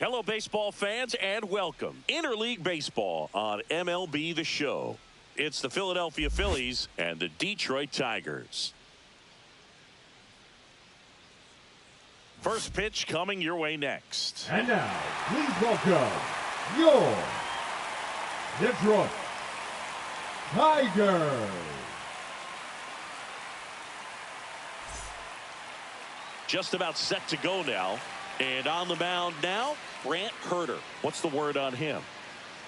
Hello, baseball fans, and welcome. Interleague Baseball on MLB The Show. It's the Philadelphia Phillies and the Detroit Tigers. First pitch coming your way next. And now, please welcome your Detroit Tigers. Just about set to go now. And on the mound now, Brant Herter. What's the word on him?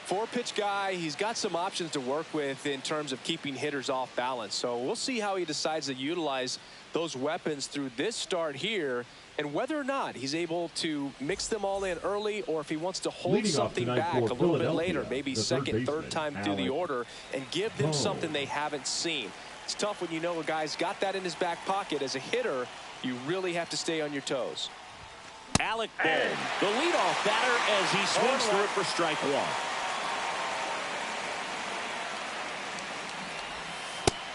Four-pitch guy. He's got some options to work with in terms of keeping hitters off balance. So we'll see how he decides to utilize those weapons through this start here, and whether or not he's able to mix them all in early, or if he wants to hold something back a little bit later, maybe second, third time through the order, and give them something they haven't seen. It's tough when you know a guy's got that in his back pocket. As a hitter, you really have to stay on your toes. Alec Bohm, the leadoff batter, as he swings through it for strike one.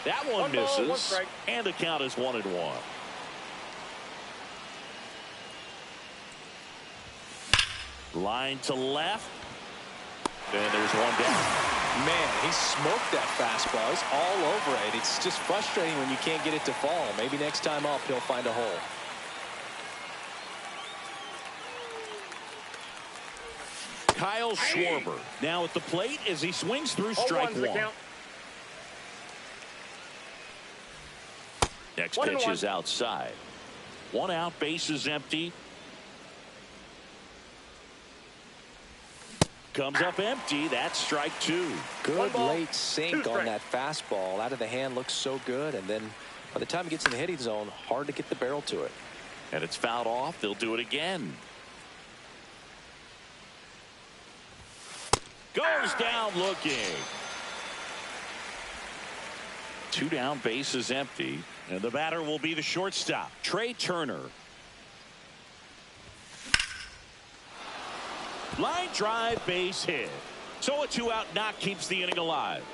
That one misses, and the count is 1-1. Line to left, and there's one down. Man, he smoked that fastball. He's all over it. It's just frustrating when you can't get it to fall. Maybe next time up he'll find a hole. Kyle Schwarber now at the plate as he swings through strike one. Next pitch is outside. One out, base is empty. Comes up empty. That's strike two. Good late sink on that fastball. Out of the hand, looks so good. And then by the time it gets in the hitting zone, hard to get the barrel to it. And it's fouled off. They'll do it again. Goes down looking. Two down, base is empty. And the batter will be the shortstop, Trey Turner. Line drive, base hit. So a two-out knock keeps the inning alive.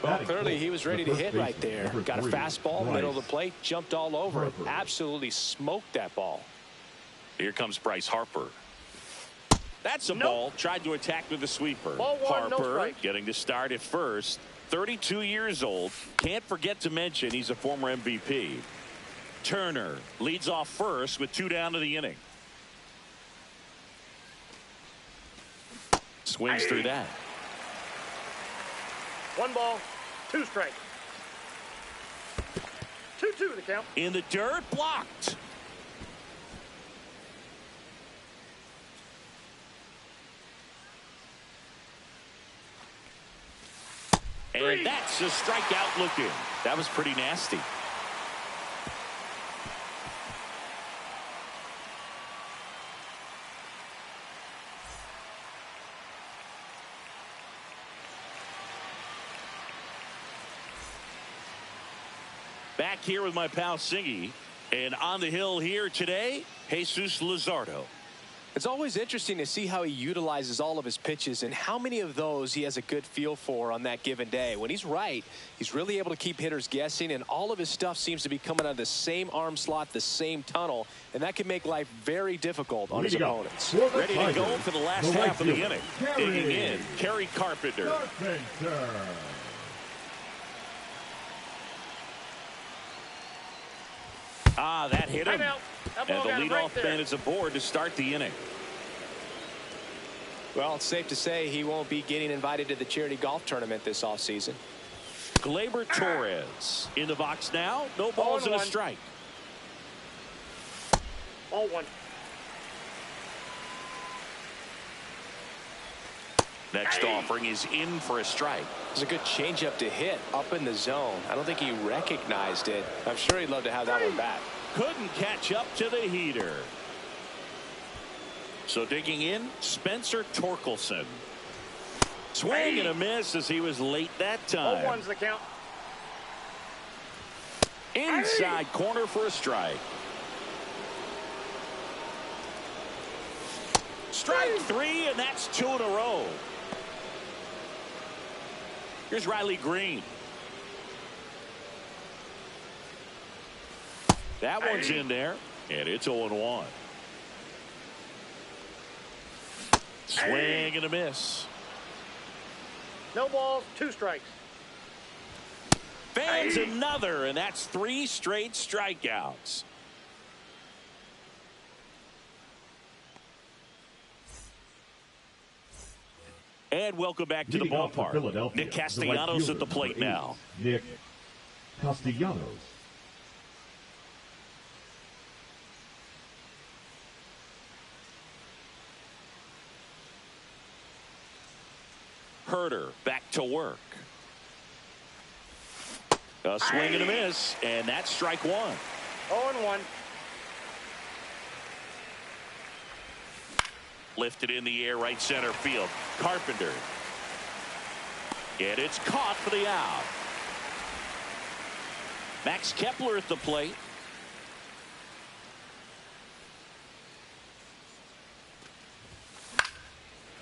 Well, clearly he was ready to hit right there. Got a fastball, middle of the plate, jumped all over it. Absolutely smoked that ball. Here comes Bryce Harper. That's a ball. Tried to attack with a sweeper. Harper getting to start at first. 32 years old. Can't forget to mention he's a former MVP. Turner leads off first with two down to the inning. Swings through that. 1 ball, 2 strikes. 2-2 the count. In the dirt, blocked. And that's a strikeout looking. That was pretty nasty. Back here with my pal Singy. And on the hill here today, Jesus Luzardo. It's always interesting to see how he utilizes all of his pitches and how many of those he has a good feel for on that given day. When he's right, he's really able to keep hitters guessing, and all of his stuff seems to be coming out of the same arm slot, the same tunnel, and that can make life very difficult on his opponents. Ready to go for the last half of the inning. Digging in, Kerry Carpenter. That hit him. And the leadoff man is aboard to start the inning. Well, it's safe to say he won't be getting invited to the charity golf tournament this offseason. Gleyber Torres in the box now. No balls and a strike. Ball 1. Next offering is in for a strike. It's a good changeup to hit up in the zone. I don't think he recognized it. I'm sure he'd love to have that one back. Couldn't catch up to the heater. So digging in, Spencer Torkelson. Swing and a miss as he was late that time. 0-1's the count. Inside corner for a strike. Strike 3, and that's 2 in a row. Here's Riley Green. That one's in there, and it's 0-1. Swing and a miss. No balls, 2 strikes. Fans another, and that's 3 straight strikeouts. And welcome back to the ballpark. Nick Castellanos at the plate now. Nick Castellanos. Herder back to work. A swing and a miss, and that's strike 1. 0-1. Lifted in the air, right center field. Carpenter. And it's caught for the out. Max Kepler at the plate.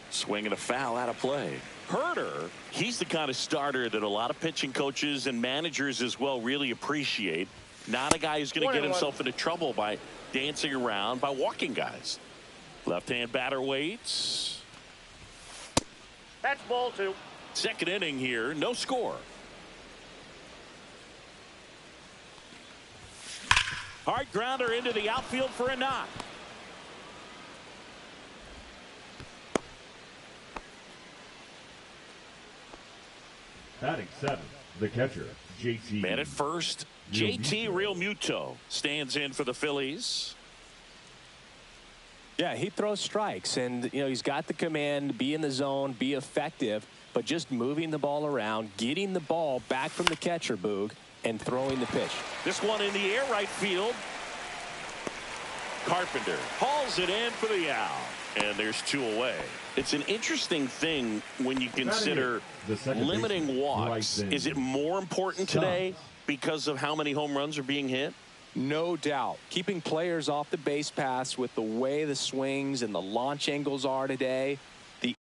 Swing and a foul out of play. Herder, he's the kind of starter that a lot of pitching coaches and managers as well really appreciate. Not a guy who's going to get himself into trouble by dancing around, by walking guys. Left-hand batter waits. That's ball 2. Second inning here, no score. Hard grounder into the outfield for a knock. Batting 7th, the catcher, JT. Man at first, JT Realmuto stands in for the Phillies. Yeah, he throws strikes, and he's got the command, be in the zone, be effective, but just moving the ball around, getting the ball back from the catcher, Boog, and throwing the pitch. This one in the air, right field. Carpenter hauls it in for the out, and there's 2 away. It's an interesting thing when you consider limiting walks. Is it more important today because of how many home runs are being hit? No doubt. Keeping players off the base paths with the way the swings and the launch angles are today. The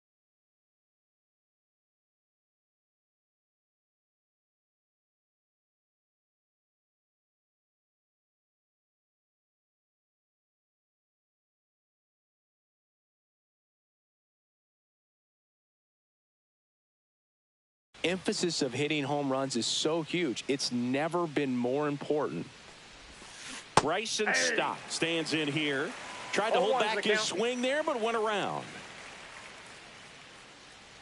emphasis of hitting home runs is so huge. It's never been more important. Bryson Stott stands in here. Tried to hold back his swing there, but went around.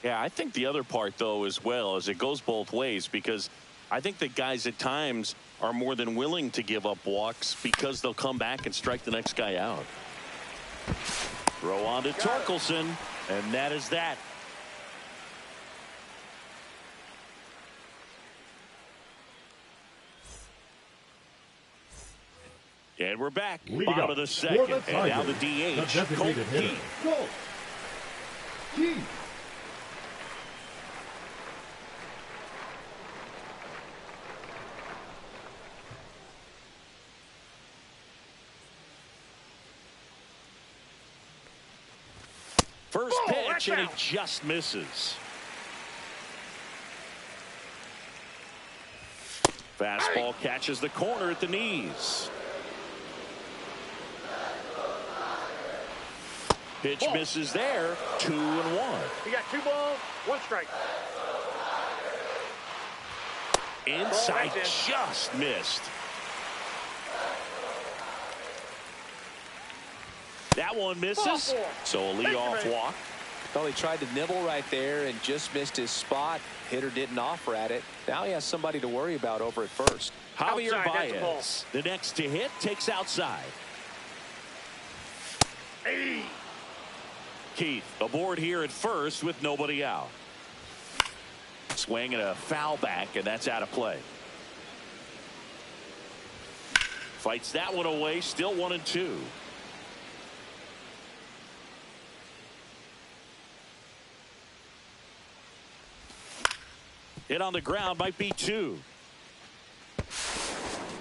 Yeah, I think the other part, though, as well, is it goes both ways, because I think that guys at times are more than willing to give up walks because they'll come back and strike the next guy out. Throw on to Torkelson, and that is that. And we're back. Bottom of the second. And now the DH, Colt Keith. First pitch, and he just misses. Fastball catches the corner at the knees. Pitch misses there. 2-1. You got 2 balls, 1 strike. Inside, just missed. That one misses. So a leadoff walk. Well, he tried to nibble right there and just missed his spot. Hitter didn't offer at it. Now he has somebody to worry about over at first. Javier Baez, the next to hit, takes outside. Keith aboard here at first with nobody out. Swing and a foul back, and that's out of play. Fights that one away, still 1-2. Hit on the ground, might be 2.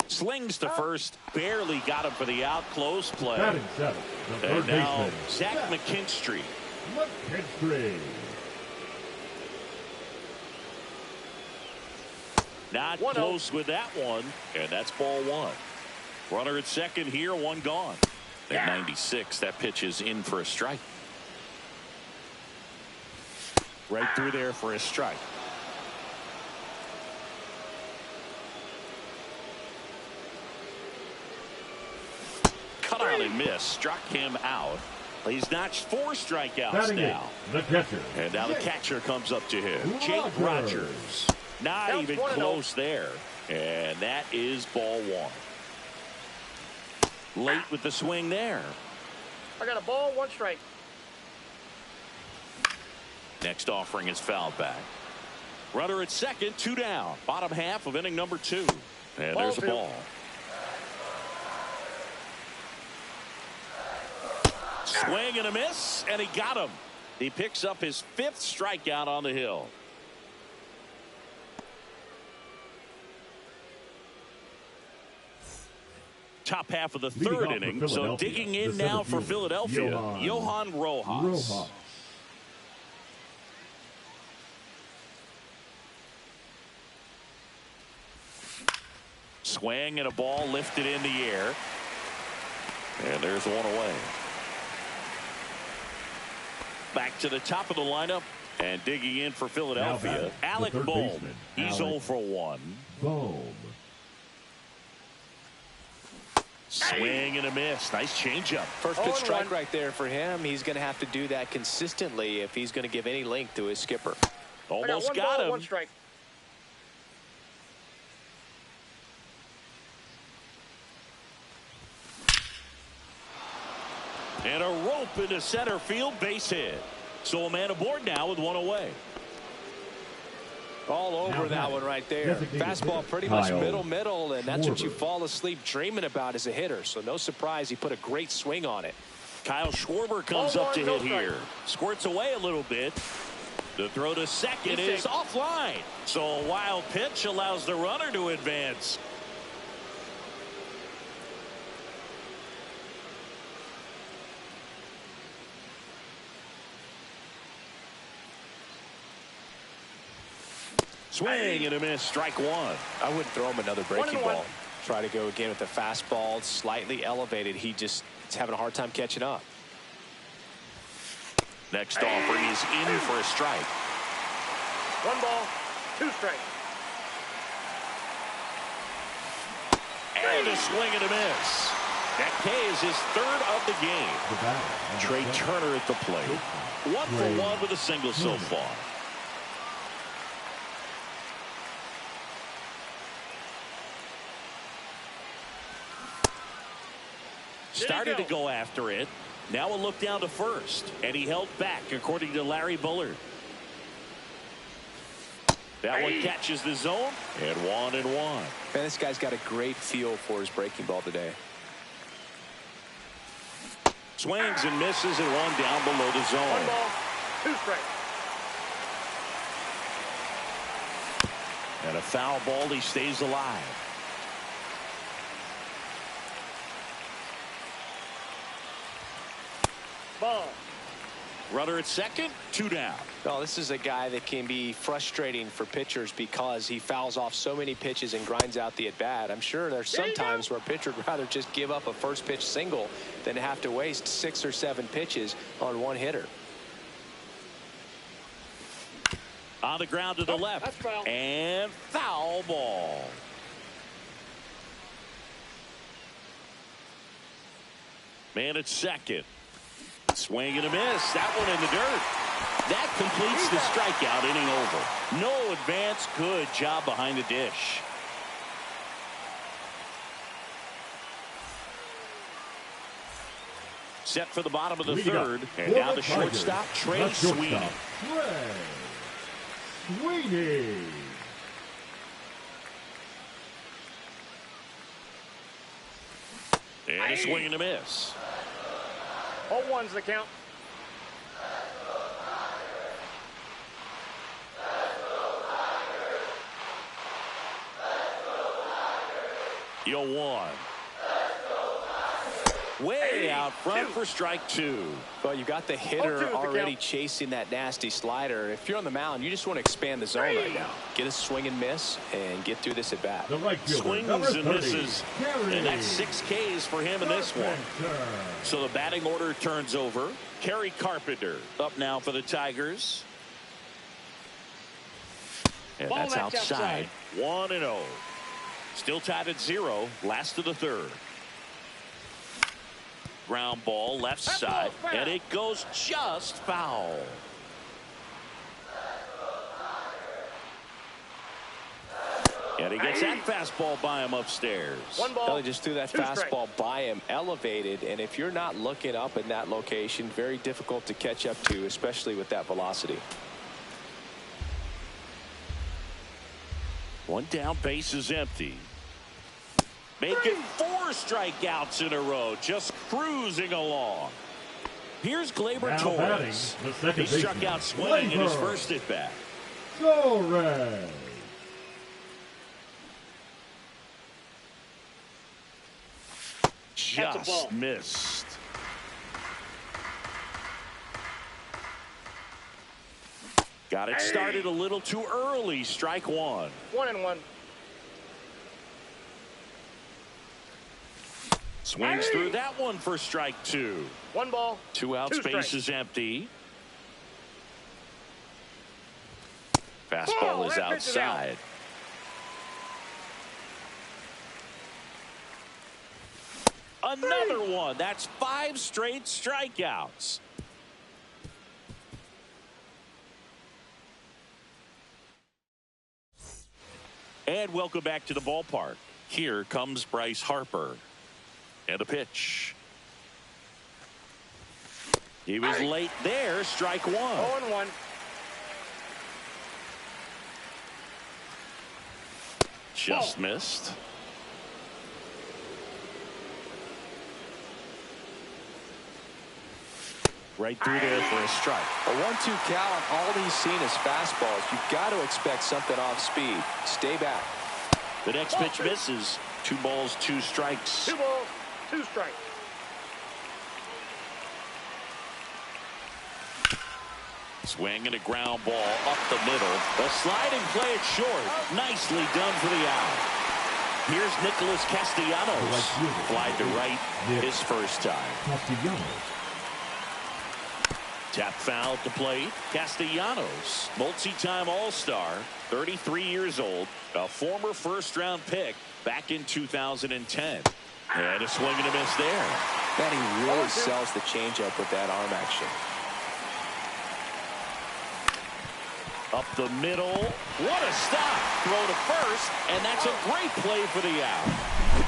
Slings to first, barely got him for the out. Close play. Batting 7, the third now baseman, Zach McKinstry. Not close with that one, and that's ball 1. Runner at second here, 1 gone. At 96, that pitch is in for a strike. Right through there for a strike. Cut on and miss. Struck him out. He's notched 4 strikeouts Batting now. the catcher. And now the catcher comes up to him. Jake Rogers. Not even close there. And that is ball 1. Late with the swing there. I got a ball, 1 strike. Next offering is fouled back. Runner at second, 2 down. Bottom half of inning number 2. And there's a ball. Swing and a miss, and he got him. He picks up his 5th strikeout on the hill. Top half of the 3rd inning, so digging in now for Philadelphia, Johan Rojas. Swing and a ball lifted in the air. And there's 1 away. Back to the top of the lineup and digging in for Philadelphia, Alec Bohm. He's 0 for 1. Bohm. Swing and a miss. Nice changeup. First pitch strike right there for him. He's going to have to do that consistently if he's going to give any length to his skipper. Almost got him. 1 strike. And a rope into center field, base hit. So a man aboard now with 1 away. All over that one right there. Fastball pretty much middle, and that's what you fall asleep dreaming about as a hitter. So no surprise he put a great swing on it. Kyle Schwarber comes up to hit here. Squirts away a little bit. The throw to second is offline. So a wild pitch allows the runner to advance. Swing and a miss, strike 1. I wouldn't throw him another breaking ball. Try to go again with the fastball, slightly elevated. He just is having a hard time catching up. Next offering is in for a strike. 1 ball, 2 strikes. And a swing and a miss. That K is his 3rd of the game. Trey Turner at the plate. 1 for 1 with a single so far. Started to go after it. Now a look down to first. And he held back, according to Larry Bullard. That one catches the zone. And 1-1. Man, this guy's got a great feel for his breaking ball today. Swings and misses and 1 down below the zone. 1 ball, 2 strikes. And a foul ball. He stays alive. Ball. Runner at second, 2 down. Well, this is a guy that can be frustrating for pitchers because he fouls off so many pitches and grinds out the at-bat. I'm sure there's some times where a pitcher would rather just give up a first pitch single than have to waste 6 or 7 pitches on 1 hitter. On the ground to the left. That's foul. And foul ball. Man at second. Swing and a miss. That one in the dirt. That completes the strikeout, inning over. No advance. Good job behind the dish. Set for the bottom of the 3rd. And now the shortstop, Trey Sweeney. And a swing and a miss. 0-1's the count. The 0-1. Way out front for strike 2. Well, you got the hitter already chasing that nasty slider. If you're on the mound, you just want to expand the zone right now. Get a swing and miss and get through this at bat. Swings and misses. And that's 6 Ks for him in this one. So the batting order turns over. Kerry Carpenter up now for the Tigers. And Ball, that's that's outside. outside. 1-0. Still tied at 0. Last of the third. Ground ball left That side. ball's foul. And it goes just foul. And he gets that fastball by him upstairs. One ball. Well, he just threw that 2 fastball by him, elevated, and if you're not looking up in that location, very difficult to catch up to, especially with that velocity. One down, base is empty. Making 4 strikeouts in a row, just cruising along. Here's Gleyber Now batting, Torres. the second He struck baseman, out swinging in his Gleyber. first at bat. Torres. That's a Just ball. missed. Got it started a little too early. Strike 1. 1-1. Swings through that one for strike 2. 1 ball. 2 outs, 2 base strikes. is empty. Fastball Oh, is that pitch is out. outside. Another one. That's 5 straight strikeouts. And welcome back to the ballpark. Here comes Bryce Harper. And a pitch. He was late there. Strike 1. 0-1. Just missed. Right through there for a strike. A 1-2 count, all he's seen is fastballs. You've got to expect something off speed. Stay back. The next pitch misses. 2 balls, 2 strikes. 2 balls. 2 strikes. Swing and a ground ball up the middle. The slide and play it short. Nicely done for the out. Here's Nicholas Castellanos. Fly to right his first time. Castellanos. Tap foul at the plate. Castellanos, multi-time All-Star, 33 years old, a former first-round pick back in 2010. And a swing and a miss there. Man, he really sells the changeup with that arm action. Up the middle. What a stop. Throw to first, and that's a great play for the out.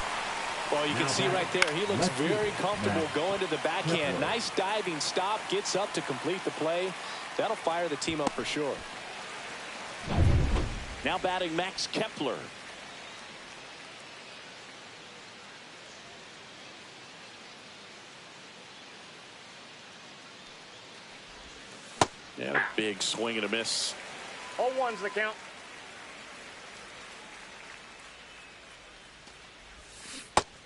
Well, you can see right there, he looks very comfortable going to the backhand. Nice diving stop, gets up to complete the play. That'll fire the team up for sure. Now batting Max Kepler. Yeah, big swing and a miss. 0-1's the count.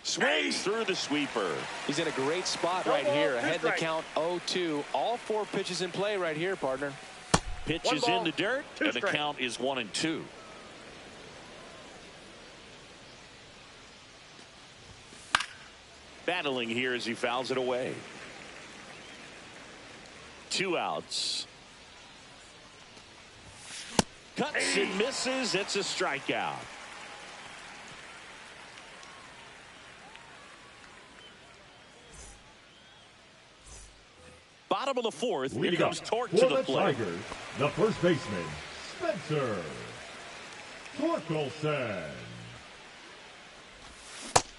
Swings through the sweeper. He's in a great spot right here. Ahead in the count 0-2. All 4 pitches in play right here, partner. Pitch 1 is ball, in the dirt, 2 and the strikes. count is 1-2. Battling here as he fouls it away. 2 outs. Cuts and misses. It's a strikeout. Bottom of the 4th. Here Leading up comes Torque for to the the plate. Tigers, the first baseman, Spencer Torkelson.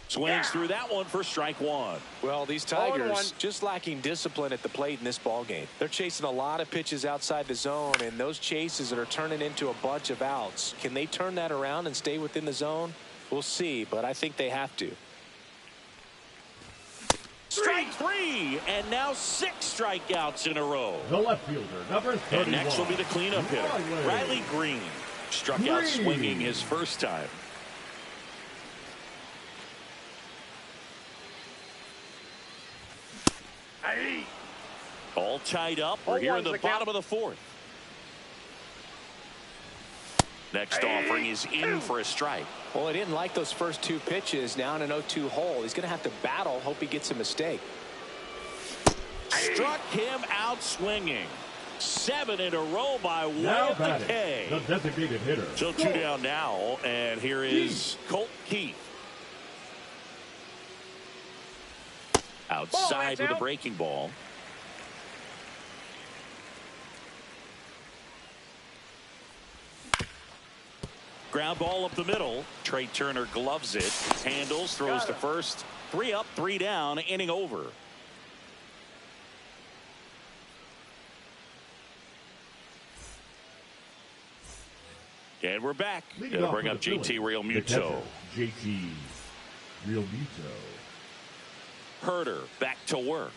Swings through that one for strike 1. Well, these 0-1. Tigers just lacking discipline at the plate in this ball game. They're chasing a lot of pitches outside the zone, and those chases that are turning into a bunch of outs. Can they turn that around and stay within the zone? We'll see, but I think they have to. Strike 3, and now 6 strikeouts in a row. The left fielder, number 31. And next will be the cleanup hitter, Riley Green. Struck out swinging his first time. All tied up. We're here in the bottom of the 4th. Next offering is in for a strike. Well, he didn't like those first 2 pitches. Now in an 0-2 hole, he's going to have to battle. Hope he gets a mistake. Struck him out swinging. 7 in a row by way Now of the batting, K. the designated hitter. So 2 down now, and here is Colt Keith. Outside with a breaking ball. Ground ball up the middle. Trey Turner gloves it, handles, throws to first. 3 up, 3 down, inning over. And we're back. Gonna bring up JT Realmuto. JT Realmuto. Herder back to work.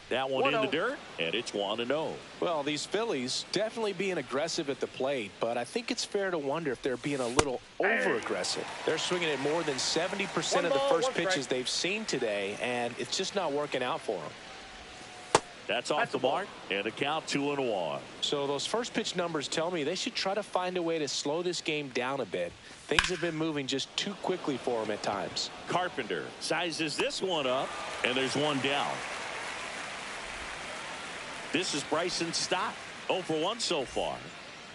That one in the dirt, and it's 1-0. Well, these Phillies definitely being aggressive at the plate, but I think it's fair to wonder if they're being a little over-aggressive. They're swinging at more than 70% of the first pitches they've seen today, and it's just not working out for them. That's off the mark, and a count 2-1. So those first pitch numbers tell me they should try to find a way to slow this game down a bit. Things have been moving just too quickly for them at times. Carpenter sizes this one up, and there's 1 down. This is Bryson Stott, 0 for 1 so far.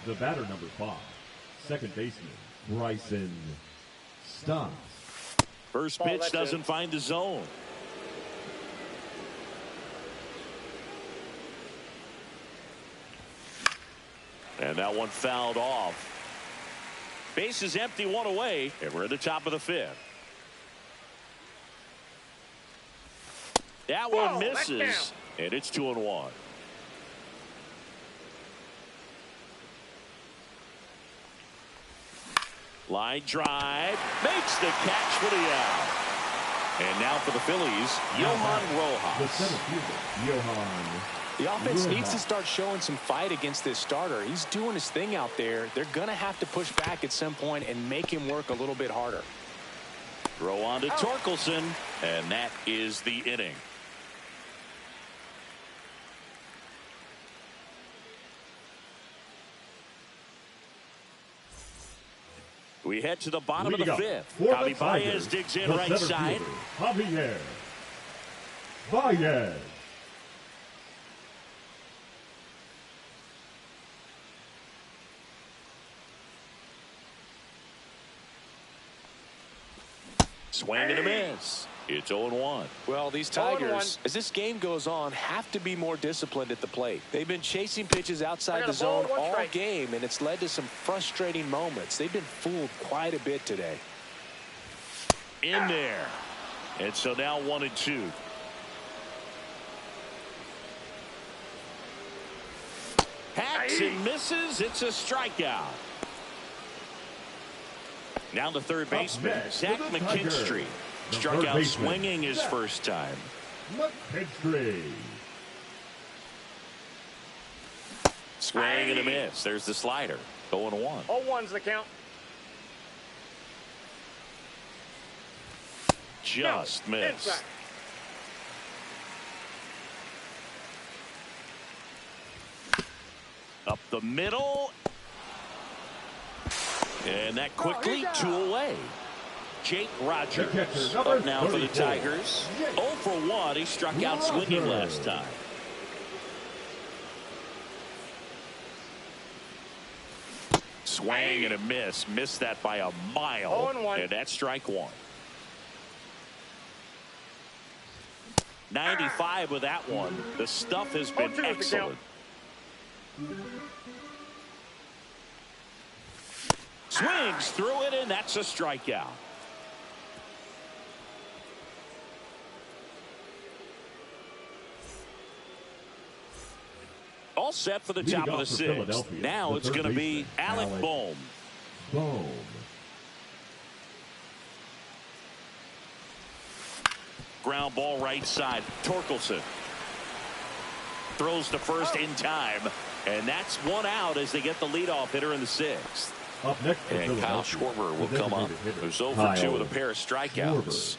The batter number 5, second baseman Bryson Stott. First pitch doesn't find the zone. And that one fouled off. Base is empty, 1 away, and we're at the top of the 5th. That one misses, and it's 2-1. Line drive, makes the catch for the out. And now for the Phillies, Johan The Rojas. center fielder, Johan. The offense needs to start showing some fight against this starter. He's doing his thing out there. They're going to have to push back at some point and make him work a little bit harder. Throw on to Torkelson, and that is the inning. We head to the bottom of the 5th. Javi Baez digs in right side. Javier Baez. Swing and a miss. It's 0-1. Well, these Tigers, as this game goes on, have to be more disciplined at the plate. They've been chasing pitches outside the zone all game, and it's led to some frustrating moments. They've been fooled quite a bit today. In there. And so now 1-2. Hacks and misses. It's a strikeout. Now the third baseman, Zach McKinstry. Struck out swinging his first time. McKinstry. Swing and a miss. There's the slider. 0-1. 0-1's the count. Just missed. Inside. Up the middle. And that quickly 2 away. Jake Rogers up now for the Tigers. 0 for 1. He struck out swinging last time. Swing and a miss. Missed that by a mile. 0-1. And that's strike 1. 95 with that one. The stuff has been excellent. Swings through it, and that's a strikeout. All set for the top of the 6th. Now it's going to be Alec Bohm. Ground ball right side. Torkelson throws to first in time, and that's 1 out as they get the leadoff hitter in the 6th. Up next, and Kyle Schwarber will come up. Who's 0 for 2 with a pair of strikeouts.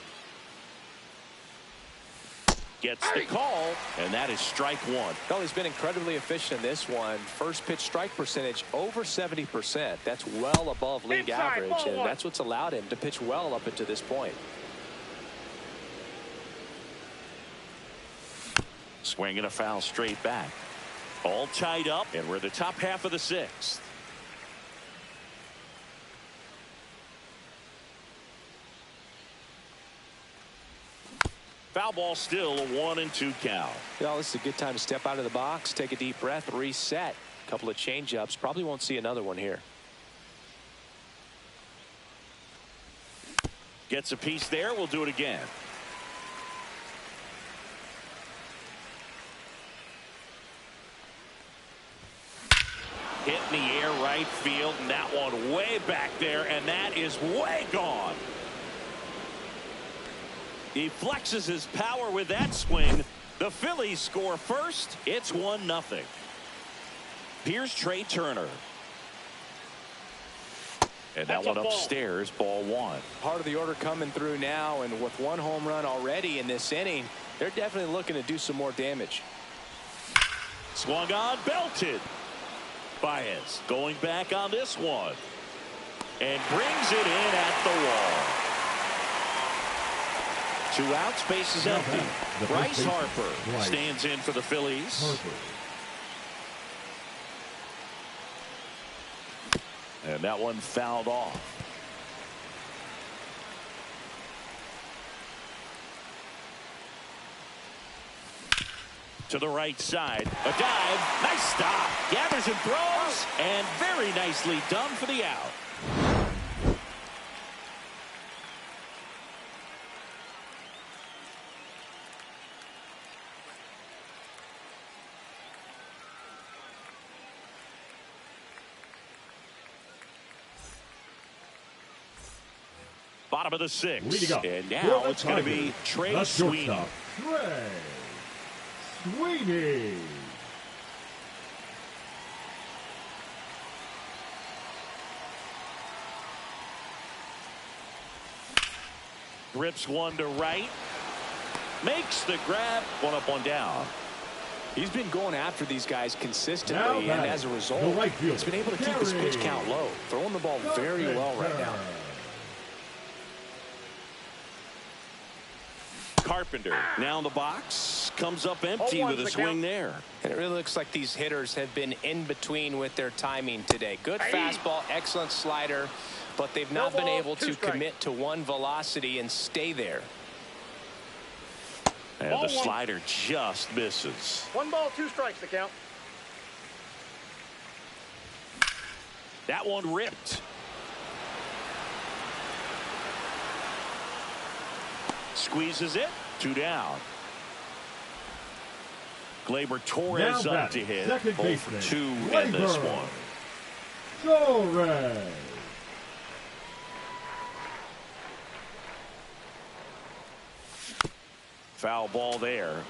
Gets the call, and that is strike 1. Well, he's been incredibly efficient in this one. First pitch strike percentage over 70%. That's well above league average, and that's what's allowed him to pitch well up until this point. Swing and a foul straight back. All tied up, and we're the top half of the sixth. Foul ball, still a 1-2 count. Well, this is a good time to step out of the box, take a deep breath, reset. A couple of change-ups. Probably won't see another one here. Gets a piece there. We'll do it again. Hit in the air, right field, and that one way back there, and that is way gone. He flexes his power with that swing. The Phillies score first. It's 1-0. Here's Trey Turner. And that one upstairs, ball one. Part of the order coming through now, and with one home run already in this inning, they're definitely looking to do some more damage. Swung on, belted. Baez going back on this one. And brings it in at the wall. 2 outs, base is empty. Bryce Harper stands in for the Phillies. And that one fouled off. To the right side. A dive. Nice stop. Gathers and throws. And very nicely done for the out. Bottom of the sixth. And now it's going to be Trey Sweeney. Trey Sweeney. Rips one to right. Makes the grab. One up, one down. He's been going after these guys consistently, and as a result, he's been able to keep his pitch count low. Throwing the ball very well right now. Carpenter now in the box, comes up empty with a swing there. And it really looks like these hitters have been in between with their timing today. Good fastball, excellent slider, but they've not been able to commit to one velocity and stay there. And the slider just misses. 1 ball, 2 strikes the count. That one ripped. Squeezes it. 2 down. Gleyber Torres up to hit. 0 for 2 in this one. Torres. Foul ball there.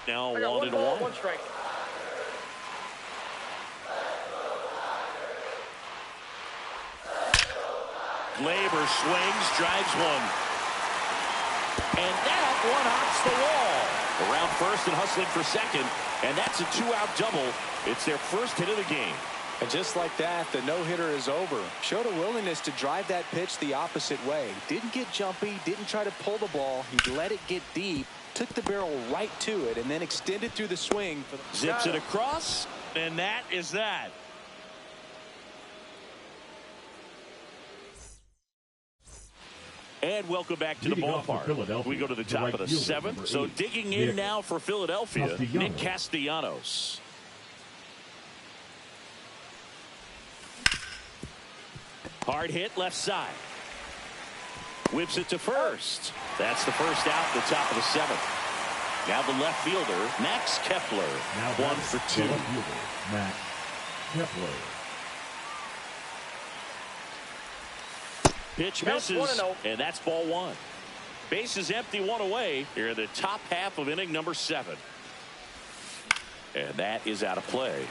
Now 1-1. 1 strike. Gleyber swings, drives one. And that one hops the wall. Around first and hustling for second. And that's a 2-out double. It's their first hit of the game. And just like that, the no-hitter is over. Showed a willingness to drive that pitch the opposite way. Didn't get jumpy, didn't try to pull the ball. He let it get deep, took the barrel right to it, and then extended through the swing. Zips it across, and that is that. And welcome back to the ballpark. We go to the top of the 7th. So digging in now for Philadelphia, Nick Castellanos. Hard hit left side. Whips it to first. That's the first out at the top of the 7th. Now the left fielder, Max Kepler. 1 for 2. Max Kepler. Pitch misses, and that's ball 1. Base is empty, 1 away. Here in the top half of inning number 7. And that is out of play.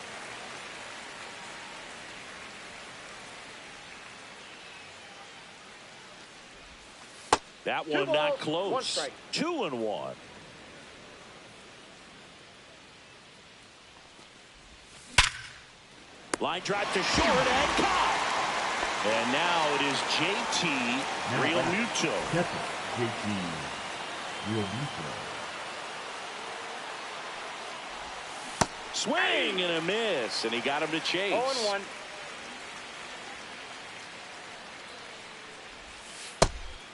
That one not close. 2-1. Line drive to short and caught. And now it is JT Realmuto. JT Realmuto. Swing and a miss, and he got him to chase. 0-1.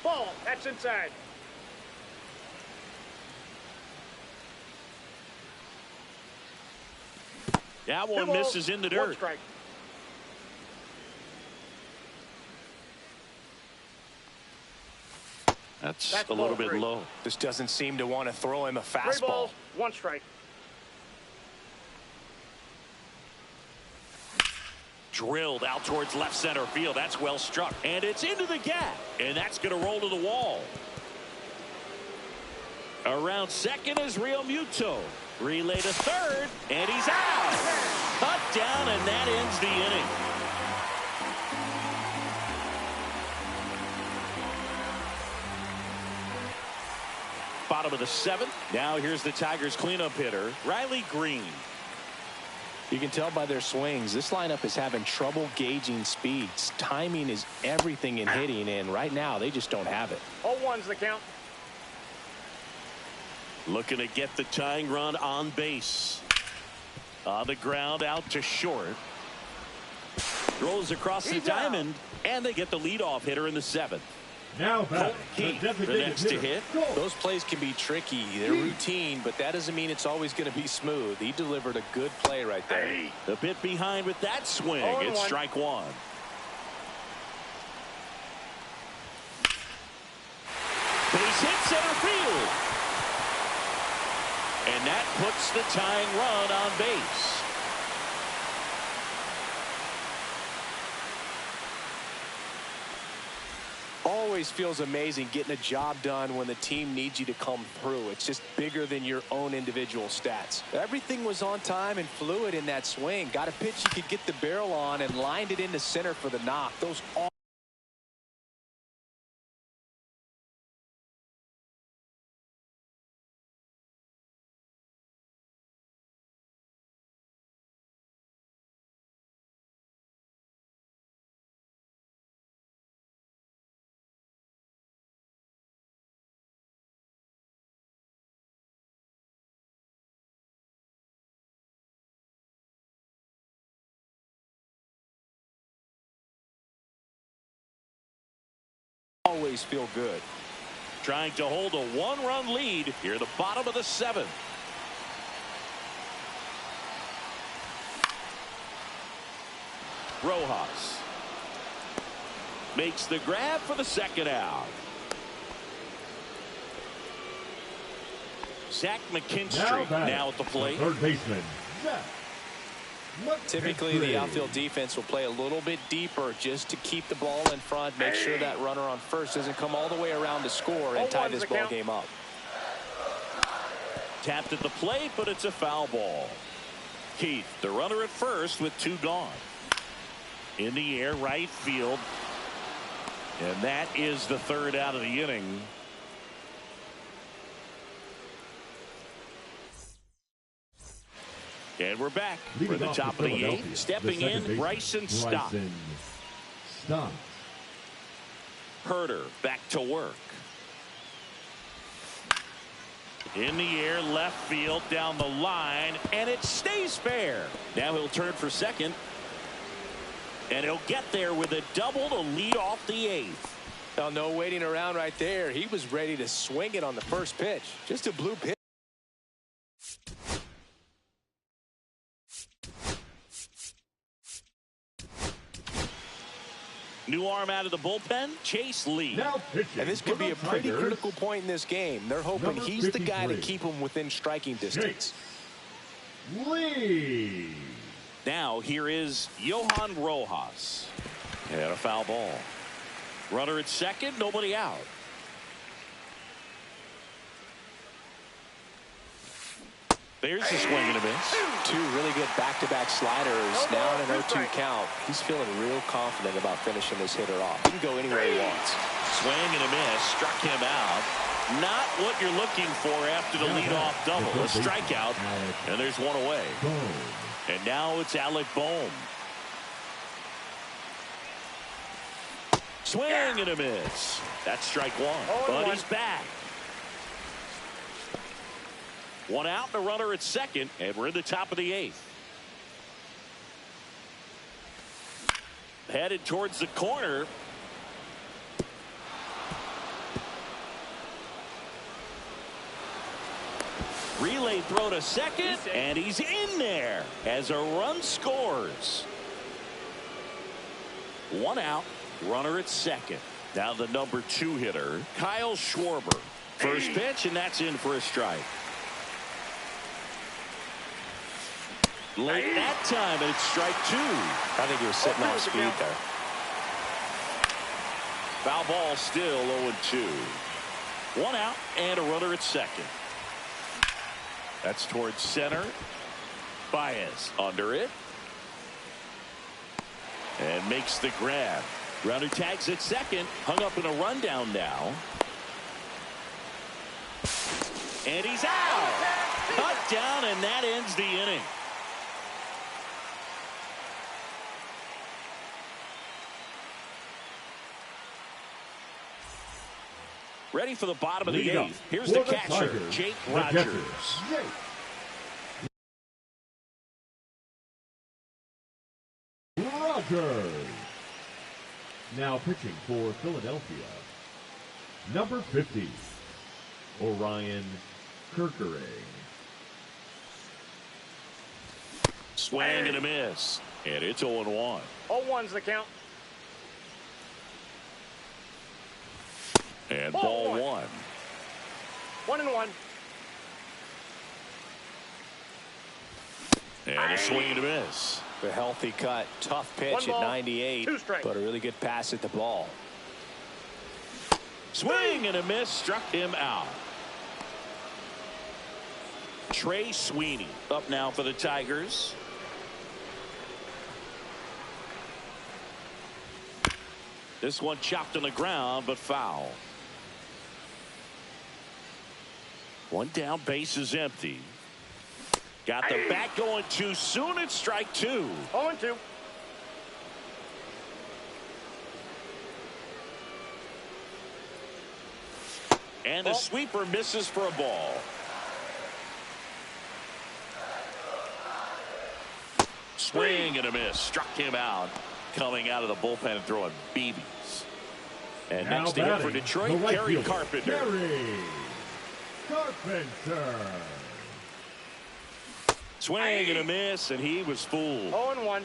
Ball. That's inside. That one misses in the dirt. 1 strike. That's a little bit low. This doesn't seem to want to throw him a 3 fastball. balls, 1 strike. Drilled out towards left center field. That's well struck. And it's into the gap. And that's going to roll to the wall. Around second is Realmuto. Relay to third. And he's out. Cut down, and that ends the inning. Bottom of the 7th. Now here's the Tigers cleanup hitter, Riley Green. You can tell by their swings, this lineup is having trouble gauging speeds. Timing is everything in hitting, and right now they just don't have it. 0-1's the count. Looking to get the tying run on base. On the ground, out to short. Rolls across the diamond, and they get the leadoff hitter in the 7th. Now back, Keith, the next to hit. Those plays can be tricky. They're routine, but that doesn't mean it's always going to be smooth. He delivered a good play right there. A bit behind with that swing. 0-1. It's strike 1. Base hit center field. And that puts the tying run on base. Always feels amazing getting a job done when the team needs you to come through. It's just bigger than your own individual stats. Everything was on time and fluid in that swing. Got a pitch you could get the barrel on and lined it into center for the knock. Those all always feel good. Trying to hold a 1-run lead here at the bottom of the 7th. Rojas makes the grab for the 2nd out. Zach McKinstry now at the plate. Third baseman, Zach. Typically, the outfield defense will play a little bit deeper just to keep the ball in front, make sure that runner on first doesn't come all the way around to score and tie this ball game up. Tapped at the plate, but it's a foul ball. Keith, the runner at first with 2 gone. In the air, right field. And that is the 3rd out of the inning. And we're back for the top of the 8th. Stepping in, Bryson Stott. Herder back to work. In the air, left field, down the line, and it stays fair. Now he'll turn for second. And he'll get there with a double to lead off the 8th. Now, no waiting around right there. He was ready to swing it on the first pitch. Just a blue pitch. New arm out of the bullpen, Chase Lee. And this could be a pretty critical point in this game. They're hoping he's the guy to keep them within striking distance. Lee. Now here is Johan Rojas. And a foul ball. Runner at second, nobody out. There's a swing and a miss. 2 really good back-to-back sliders. Now in an 0-2 count. He's feeling real confident about finishing this hitter off. He can go anywhere he wants. Swing and a miss. Struck him out. Not what you're looking for after the leadoff double. A strikeout. And there's one away. And now it's Alec Bohm. Swing and a miss. That's strike one. But he's back. One out and a runner at second, and we're in the top of the eighth. Headed towards the corner. Relay throw to second, and he's in there as a run scores. One out, runner at second. Now the number 2 hitter, Kyle Schwarber. First pitch, and that's in for a strike. Late that time, and it's strike 2. I think he was sitting off speed there. Foul ball still 0-2. One out and a runner at second. That's towards center. Baez under it. And makes the grab. Runner tags at second. Hung up in a rundown now. And he's out. Cut down, and that ends the inning. Ready for the bottom of the eighth. Here's the catcher, Jake Rogers. Rogers. Now pitching for Philadelphia, number 50, Orion Kerkering. Swing and a miss. And it's 0-1. 0-1's the count. And ball one. 1-1. And a swing and a miss. A healthy cut. Tough pitch at 98. But a really good pass at the ball. Swing and a miss. Struck him out. Trey Sweeney up now for the Tigers. This one chopped on the ground, but foul. One down, base is empty. Got the bat going too soon. It's strike 2. 0-2. And the sweeper misses for a ball. Swing and a miss. Struck him out. Coming out of the bullpen and throwing BBs. And now next to him for Detroit, Gary Carpenter. Carpenter. Swing and a miss, and he was fooled. 0-1.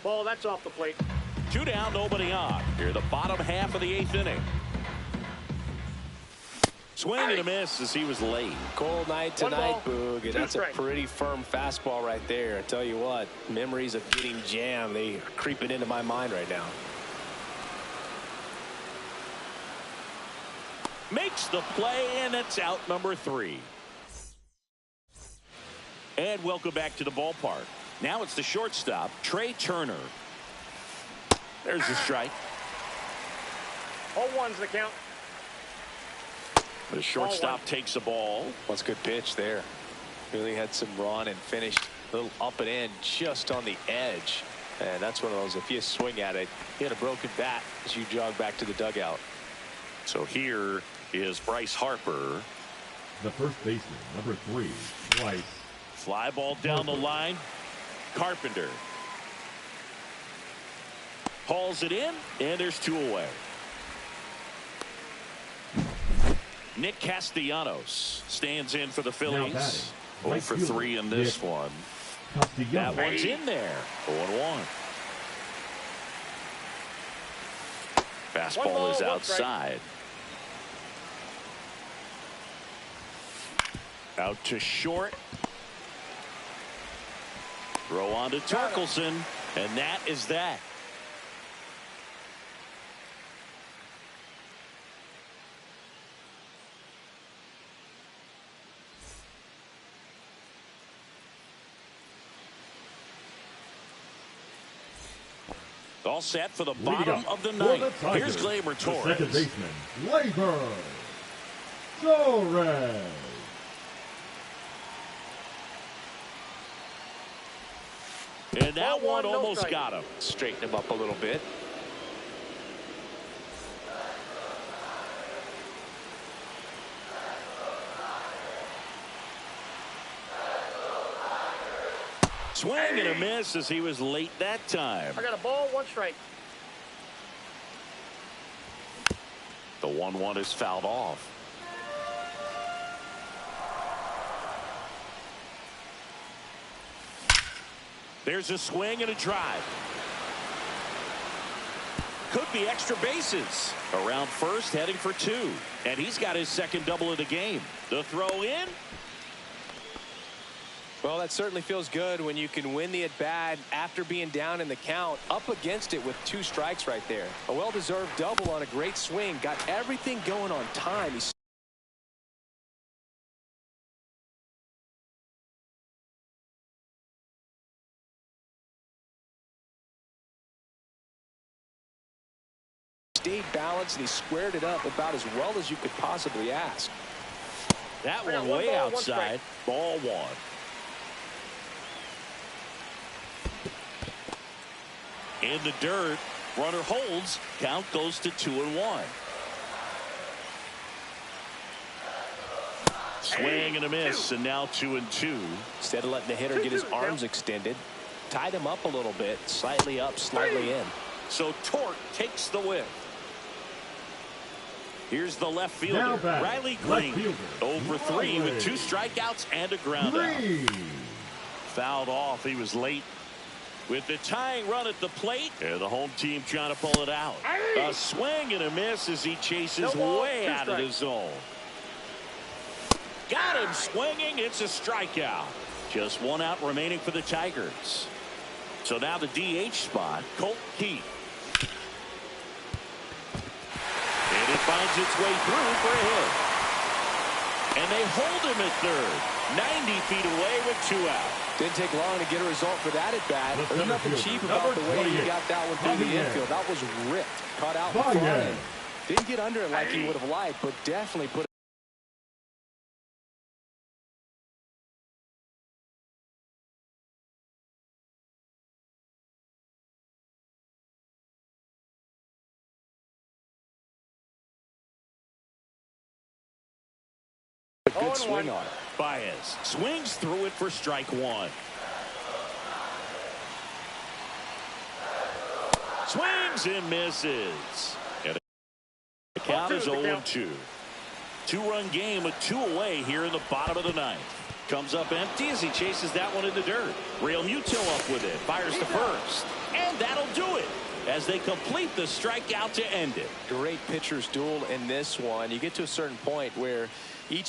Ball, that's off the plate. 2 down, nobody on. Here, the bottom half of the 8th inning. Swing and a miss as he was late. Cold night tonight, Boog, and that's a pretty firm fastball right there. I tell you what, memories of getting jammed, they are creeping into my mind right now. Makes the play, and it's out number 3. And welcome back to the ballpark. Now it's the shortstop, Trey Turner. There's the strike. 0-1's the count. The shortstop takes the ball. That's a good pitch there. Really had some run and finished a little up and in just on the edge. And that's one of those, if you swing at it, you had a broken bat as you jog back to the dugout. So here is Bryce Harper. The first baseman, number 3, Bryce. Fly ball down the line. Carpenter hauls it in, and there's 2 away. Nick Castellanos stands in for the Phillies. 0 for 3 in this one. That one's in there. 0-1. Fastball is outside. Out to short. Throw on to Torkelson, and that is that. All set for the bottom of the ninth. Here's Gleyber Torres. Second baseman, Gleyber Torres. And that Ball one one, no almost strike. got him. Straighten him up a little bit. Swing and a miss as he was late that time. I got a ball, 1 strike. The 1-1 is fouled off. There's a swing and a drive. Could be extra bases. Around first, heading for 2. And he's got his second double of the game. The throw in. Well, that certainly feels good when you can win the at-bat after being down in the count, up against it with 2 strikes right there. A well-deserved double on a great swing. Got everything going on time. He stayed balanced and he squared it up about as well as you could possibly ask. That I got one one way ball, 1 outside. Ball 1. In the dirt, runner holds. Count goes to 2-1. Swing and a miss, and now 2-2. Instead of letting the hitter get his arms extended, tied him up a little bit, slightly up, slightly in. So Torque takes the win. Here's the left fielder, Now back, Riley left Green. fielder, 0 for 3 with Riley 2 strikeouts and a ground out. Green. Fouled off. He was late with the tying run at the plate, and the home team trying to pull it out. A swing and a miss as he chases No ball, way 2 out of the strikes. zone. Got him swinging. It's a strikeout. Just 1 out remaining for the Tigers. So now the DH spot, Colt Keith. And it finds its way through for a hit. And they hold him at third. 90 feet away with 2 out. Didn't take long to get a result for that at bat. The There's nothing center cheap fielder, about the number way he 28, got that one through the Javier. infield. That was ripped. Caught out in front. Javier. And didn't get under it like he would have liked, but definitely put a good 0-1. swing on it. Baez swings through it for strike 1. Swings and misses. And the count is 0-2. 2-run game with 2 away here in the bottom of the 9th. Comes up empty as he chases that one in the dirt. Real Muto up with it. Fires to first. And that'll do it as they complete the strikeout to end it. Great pitcher's duel in this one. You get to a certain point where each